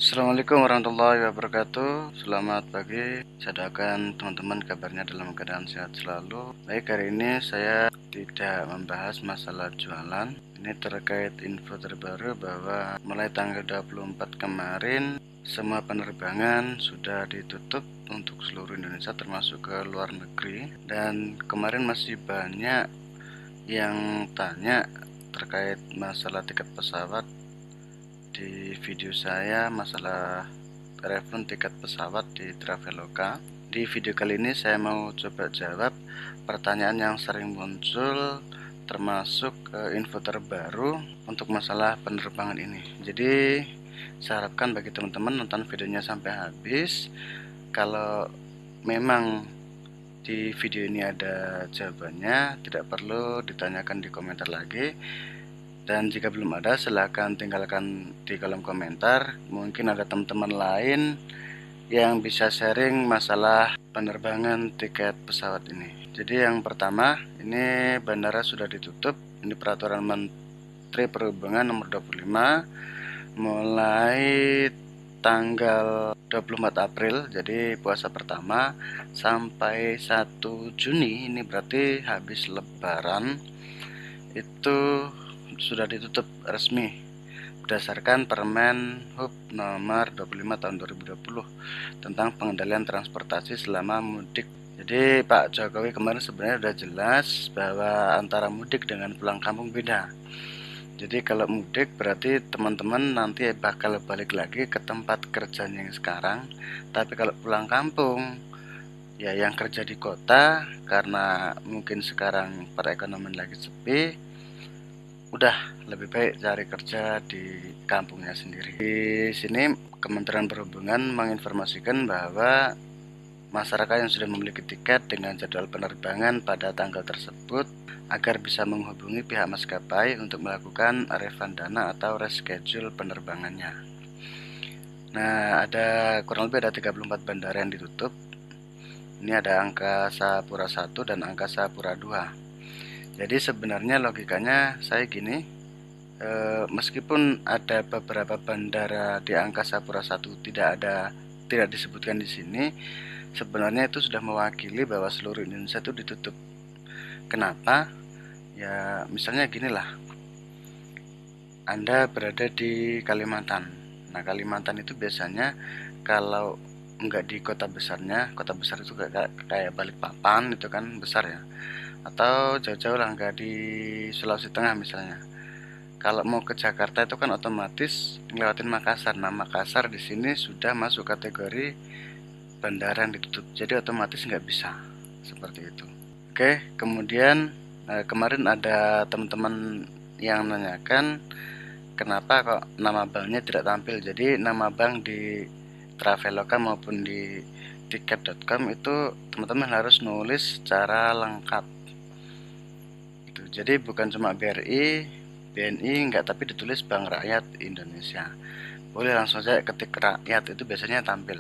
Assalamualaikum warahmatullahi wabarakatuh. Selamat pagi. Saya doakan teman-teman kabarnya dalam keadaan sehat selalu. Baik, hari ini saya tidak membahas masalah jualan. Ini terkait info terbaru bahwa mulai tanggal 24 kemarin semua penerbangan sudah ditutup untuk seluruh Indonesia termasuk ke luar negeri. Dan kemarin masih banyak yang tanya terkait masalah tiket pesawat di video saya, masalah refund tiket pesawat di Traveloka. Di video kali ini saya mau coba jawab pertanyaan yang sering muncul, termasuk info terbaru untuk masalah penerbangan ini. Jadi saya harapkan bagi teman-teman nonton videonya sampai habis. Kalau memang di video ini ada jawabannya, tidak perlu ditanyakan di komentar lagi. Dan jika belum ada, silahkan tinggalkan di kolom komentar. Mungkin ada teman-teman lain yang bisa sharing masalah penerbangan tiket pesawat ini. Jadi yang pertama, ini bandara sudah ditutup. Ini peraturan Menteri Perhubungan nomor 25 mulai tanggal 24 April, jadi puasa pertama, sampai 1 Juni, ini berarti habis Lebaran, itu sudah ditutup resmi berdasarkan Permen Hub nomor 25 tahun 2020 tentang pengendalian transportasi selama mudik. Jadi Pak Jokowi kemarin sebenarnya sudah jelas bahwa antara mudik dengan pulang kampung beda. Jadi kalau mudik berarti teman-teman nanti bakal balik lagi ke tempat kerjanya yang sekarang. Tapi kalau pulang kampung, ya yang kerja di kota karena mungkin sekarang perekonomian lagi sepi, udah lebih baik cari kerja di kampungnya sendiri. Di sini Kementerian Perhubungan menginformasikan bahwa masyarakat yang sudah memiliki tiket dengan jadwal penerbangan pada tanggal tersebut agar bisa menghubungi pihak maskapai untuk melakukan refund dana atau reschedule penerbangannya. Nah, kurang lebih ada 34 bandara yang ditutup. Ini ada Angkasa Pura I dan Angkasa Pura II. Jadi sebenarnya logikanya saya gini, meskipun ada beberapa bandara di Angkasa Pura I tidak disebutkan di sini, sebenarnya itu sudah mewakili bahwa seluruh Indonesia itu ditutup. Kenapa? Ya misalnya gini lah, Anda berada di Kalimantan. Nah Kalimantan itu biasanya kalau enggak di kota besarnya, kota besar itu kayak Balikpapan itu kan besar ya, atau jauh-jauh lah enggak di Sulawesi Tengah misalnya. Kalau mau ke Jakarta itu kan otomatis ngelewatin Makassar. Nah Makassar di sini sudah masuk kategori bandara yang ditutup, jadi otomatis nggak bisa seperti itu. Oke, kemudian kemarin ada teman-teman yang menanyakan kenapa kok nama banknya tidak tampil. Jadi nama bank di Traveloka maupun di tiket.com itu teman-teman harus nulis secara lengkap. Jadi bukan cuma BRI, BNI enggak, tapi ditulis Bank Rakyat Indonesia. Boleh langsung saja ketik rakyat, itu biasanya tampil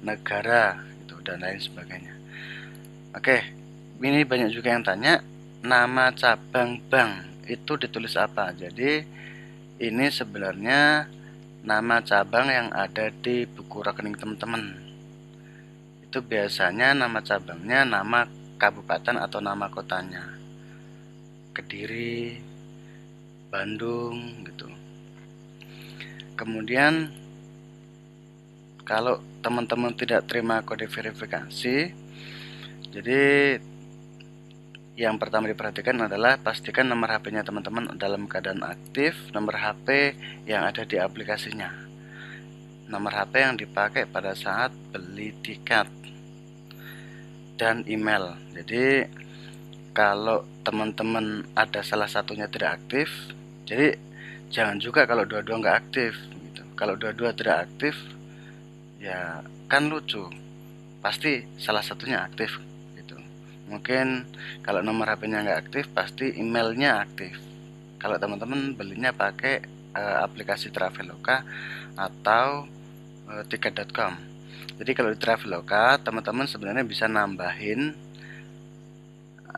negara gitu dan lain sebagainya. Oke, ini banyak juga yang tanya nama cabang bank itu ditulis apa. Jadi ini sebenarnya nama cabang yang ada di buku rekening teman-teman. Itu biasanya nama cabangnya nama kabupaten atau nama kotanya. Kediri, Bandung gitu. Kemudian kalau teman-teman tidak terima kode verifikasi, jadi yang pertama diperhatikan adalah pastikan nomor HP-nya teman-teman dalam keadaan aktif, nomor HP yang ada di aplikasinya, nomor HP yang dipakai pada saat beli tiket, dan email. Jadi kalau teman-teman ada salah satunya tidak aktif, jadi jangan juga kalau dua-dua nggak aktif gitu. Kalau dua-dua tidak aktif, ya kan lucu, pasti salah satunya aktif gitu. Mungkin kalau nomor HP-nya nggak aktif, pasti emailnya aktif. Kalau teman-teman belinya pakai aplikasi Traveloka atau tiket.com. Jadi kalau di Traveloka, teman-teman sebenarnya bisa nambahin,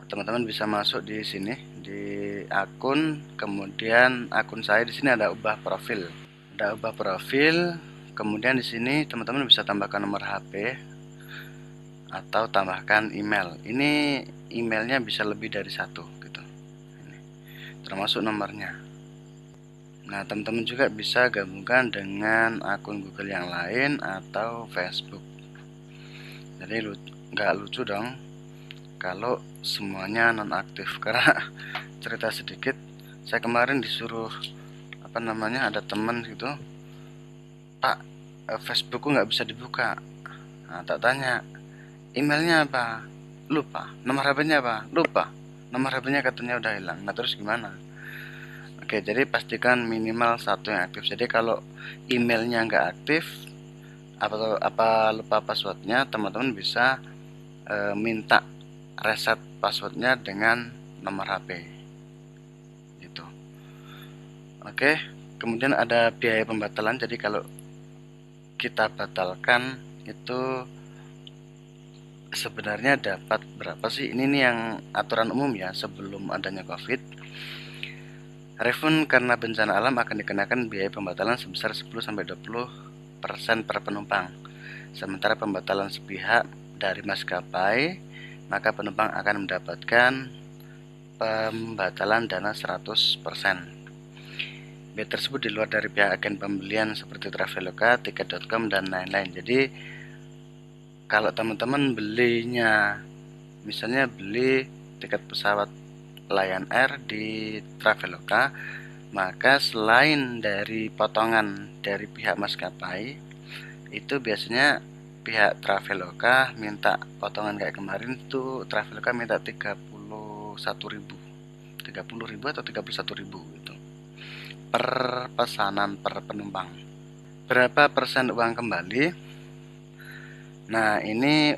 teman-teman bisa masuk di sini di akun, kemudian akun saya di sini ada ubah profil. Kemudian di sini teman-teman bisa tambahkan nomor HP atau tambahkan email. Ini emailnya bisa lebih dari satu gitu. Ini, termasuk nomornya. Nah, teman-teman juga bisa gabungkan dengan akun Google yang lain atau Facebook. Jadi nggak lucu dong kalau semuanya nonaktif. Karena cerita sedikit, saya kemarin disuruh ada teman gitu, Pak, Facebookku nggak bisa dibuka. Nah, tak tanya, emailnya apa? Lupa. Nomor HP-nya apa? Lupa. Nomor HP-nya katanya udah hilang. Nah, terus gimana? Oke, jadi pastikan minimal satu yang aktif. Jadi kalau emailnya nggak aktif apa lupa passwordnya, teman-teman bisa minta reset passwordnya dengan nomor HP. Gitu. Oke, kemudian ada biaya pembatalan. Jadi kalau kita batalkan itu sebenarnya dapat berapa sih? Ini nih yang aturan umum ya sebelum adanya COVID. Refund karena bencana alam akan dikenakan biaya pembatalan sebesar 10-20% per penumpang. Sementara pembatalan sepihak dari maskapai, maka penumpang akan mendapatkan pembatalan dana 100%. Biaya tersebut di luar dari pihak agen pembelian seperti Traveloka, Tiket.com, dan lain-lain. Jadi kalau teman-teman belinya, misalnya beli tiket pesawat Lion Air di Traveloka, maka selain dari potongan dari pihak maskapai, itu biasanya pihak Traveloka minta potongan kayak kemarin tuh, Traveloka minta 31.000 atau 31.000 itu per pesanan per penumpang. Berapa persen uang kembali? Nah, ini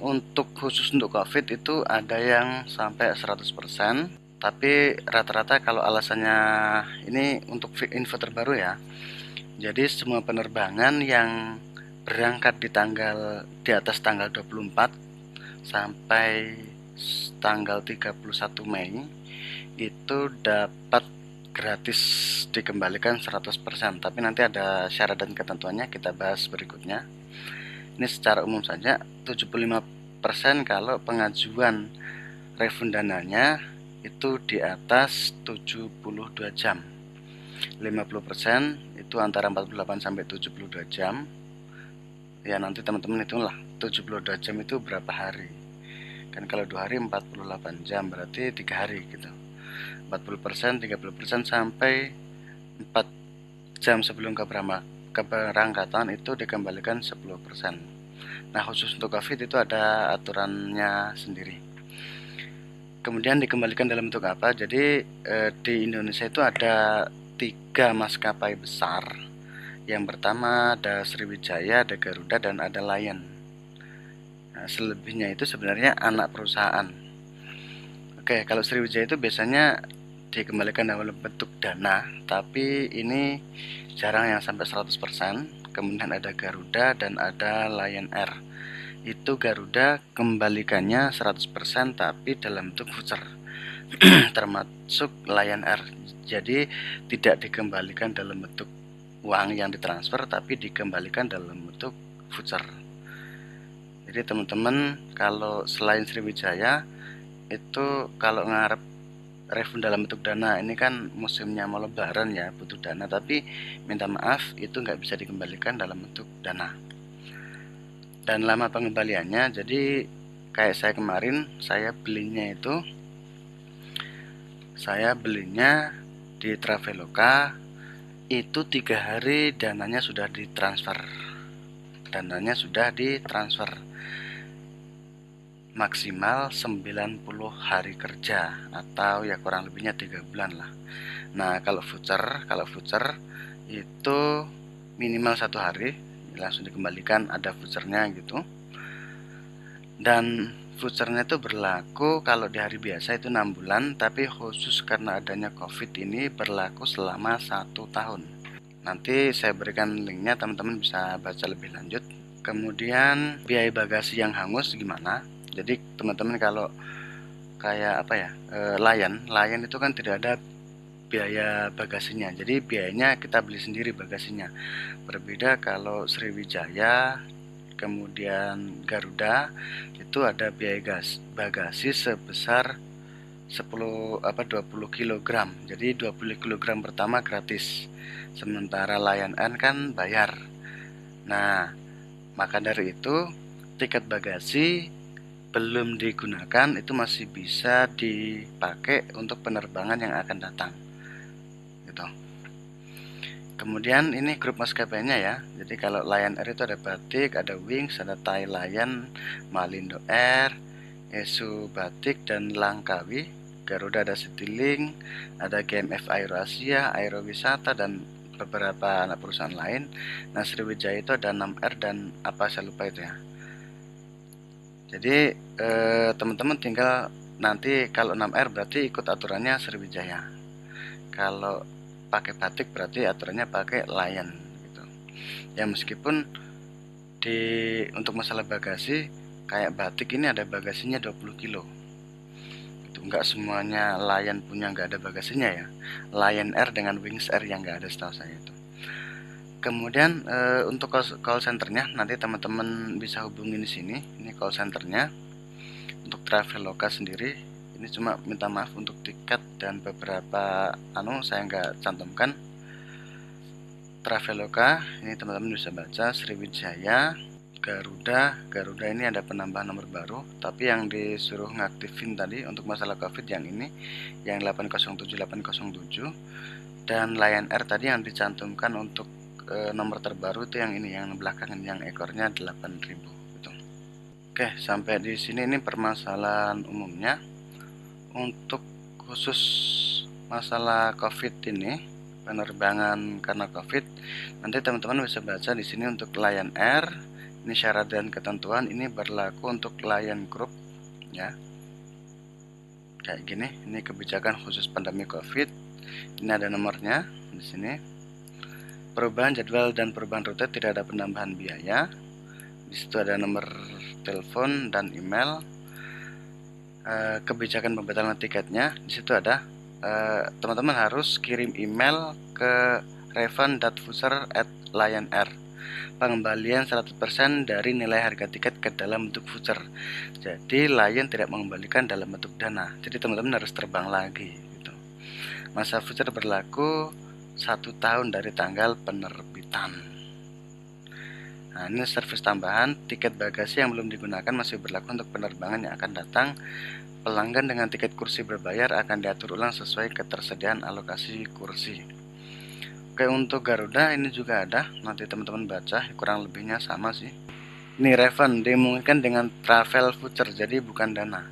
khusus untuk COVID itu ada yang sampai 100%. Tapi rata-rata kalau alasannya, ini untuk info terbaru ya. Jadi semua penerbangan yang berangkat di atas tanggal 24 sampai tanggal 31 Mei itu dapat gratis dikembalikan 100%. Tapi nanti ada syarat dan ketentuannya, kita bahas berikutnya. Ini secara umum saja, 75% kalau pengajuan refund dananya itu di atas 72 jam. 50% itu antara 48 sampai 72 jam. Ya nanti teman-teman hitunglah 72 jam itu berapa hari. Kan kalau 2 hari 48 jam, berarti 3 hari gitu. 40%, 30% sampai 4 jam sebelum keberangkatan itu dikembalikan 10%. Nah, khusus untuk COVID itu ada aturannya sendiri. Kemudian dikembalikan dalam bentuk apa? Jadi di Indonesia itu ada 3 maskapai besar. Yang pertama ada Sriwijaya, ada Garuda, dan ada Lion. Nah, selebihnya itu sebenarnya anak perusahaan. Oke, kalau Sriwijaya itu biasanya dikembalikan dalam bentuk dana, tapi ini jarang yang sampai 100%. Kemudian ada Garuda dan ada Lion Air. Itu Garuda kembalikannya 100% tapi dalam bentuk voucher. Termasuk Lion Air. Jadi tidak dikembalikan dalam bentuk uang yang ditransfer, tapi dikembalikan dalam bentuk voucher. Jadi teman-teman kalau selain Sriwijaya itu kalau ngarep refund dalam bentuk dana, ini kan musimnya mau lebaran ya, butuh dana, tapi minta maaf itu nggak bisa dikembalikan dalam bentuk dana. Dan lama pengembaliannya, jadi kayak saya kemarin, saya belinya di Traveloka itu 3 hari dananya sudah ditransfer maksimal 90 hari kerja atau ya kurang lebihnya 3 bulan lah. Nah, kalau voucher itu minimal 1 hari langsung dikembalikan, ada vouchernya gitu. Dan vouchernya itu berlaku kalau di hari biasa itu 6 bulan, tapi khusus karena adanya COVID ini berlaku selama 1 tahun. Nanti saya berikan linknya, teman-teman bisa baca lebih lanjut. Kemudian biaya bagasi yang hangus gimana? Jadi teman-teman kalau kayak Lion itu kan tidak ada biaya bagasinya. Jadi biayanya kita beli sendiri bagasinya. Berbeda kalau Sriwijaya kemudian Garuda itu ada biaya bagasi sebesar 20 kg. Jadi 20 kg pertama gratis. Sementara Lion Air kan bayar. Nah, maka dari itu tiket bagasi belum digunakan itu masih bisa dipakai untuk penerbangan yang akan datang. Gitu. Kemudian ini grup maskapainya ya. Jadi kalau Lion Air itu ada Batik, ada Wings, ada Thai Lion, Malindo Air, Esu Batik dan Langkawi. Garuda ada Citylink, ada GMF Aeroasia, Aerowisata dan beberapa anak perusahaan lain. Nah, Sriwijaya itu ada 6R dan apa saya lupa itu ya. Jadi teman-teman tinggal nanti kalau 6R berarti ikut aturannya Sriwijaya. Kalau pakai Batik berarti aturannya pakai Lion gitu. Ya meskipun untuk masalah bagasi kayak Batik ini ada bagasinya 20 kilo. Nggak semuanya Lion punya nggak ada bagasinya ya. Lion Air dengan Wings Air yang nggak ada setahu saya itu. Kemudian untuk call centernya nanti teman-teman bisa hubungin di sini. Ini call centernya. Untuk Traveloka sendiri ini cuma minta maaf untuk tiket dan beberapa saya nggak cantumkan. Traveloka ini teman-teman bisa baca. Sriwijaya, Garuda ini ada penambahan nomor baru, tapi yang disuruh ngaktifin tadi untuk masalah COVID yang ini, yang 807 dan Lion Air tadi yang dicantumkan untuk nomor terbaru itu yang ini, yang belakangan yang ekornya 8000 gitu. Oke, sampai di sini ini permasalahan umumnya. Untuk khusus masalah COVID ini, penerbangan karena COVID, nanti teman-teman bisa baca di sini untuk Lion Air. Ini syarat dan ketentuan ini berlaku untuk Lion Group ya. Kayak gini, ini kebijakan khusus pandemi Covid. Ini ada nomornya di sini. Perubahan jadwal dan perubahan rute tidak ada penambahan biaya. Di situ ada nomor telepon dan email. Kebijakan pembatalan tiketnya di situ ada. Teman-teman harus kirim email ke refund.voucher@lion.air. Pengembalian 100% dari nilai harga tiket ke dalam bentuk voucher. Jadi Lion tidak mengembalikan dalam bentuk dana. Jadi teman-teman harus terbang lagi gitu. Masa voucher berlaku 1 tahun dari tanggal penerbitan. Nah, ini servis tambahan. Tiket bagasi yang belum digunakan masih berlaku untuk penerbangan yang akan datang. Pelanggan dengan tiket kursi berbayar akan diatur ulang sesuai ketersediaan alokasi kursi. Oke, untuk Garuda ini juga ada, nanti teman-teman baca, kurang lebihnya sama sih. Ini refund dimungkinkan dengan travel voucher, jadi bukan dana.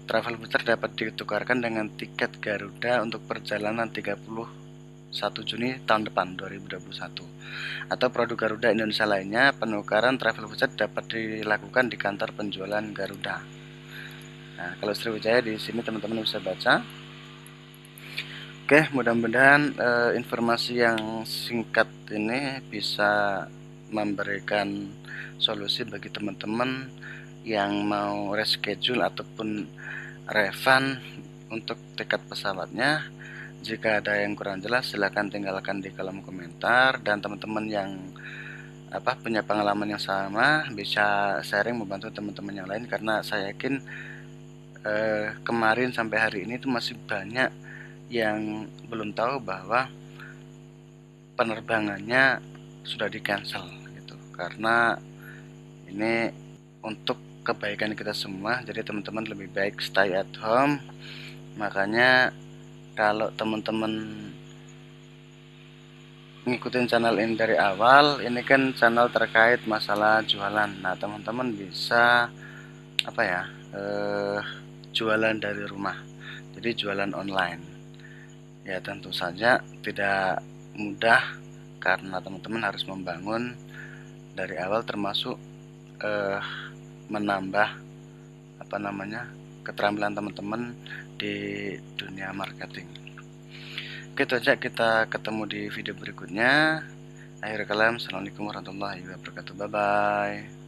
Travel voucher dapat ditukarkan dengan tiket Garuda untuk perjalanan 31 Juni tahun depan 2021. Atau produk Garuda Indonesia lainnya, penukaran travel voucher dapat dilakukan di kantor penjualan Garuda. Nah, kalau Sriwijaya di sini teman-teman bisa baca. Oke, mudah-mudahan informasi yang singkat ini bisa memberikan solusi bagi teman-teman yang mau reschedule ataupun refund untuk tiket pesawatnya. Jika ada yang kurang jelas silahkan tinggalkan di kolom komentar, dan teman-teman yang punya pengalaman yang sama bisa sharing membantu teman-teman yang lain, karena saya yakin kemarin sampai hari ini itu masih banyak yang belum tahu bahwa penerbangannya sudah di cancel gitu. Karena ini untuk kebaikan kita semua, jadi teman-teman lebih baik stay at home. Makanya kalau teman-teman ngikutin channel ini dari awal, ini kan channel terkait masalah jualan. Nah, teman-teman bisa jualan dari rumah, jadi jualan online. Ya tentu saja tidak mudah karena teman-teman harus membangun dari awal, termasuk menambah keterampilan teman-teman di dunia marketing. Oke, itu aja, kita ketemu di video berikutnya. Akhir kalam, assalamualaikum warahmatullahi wabarakatuh. Bye bye.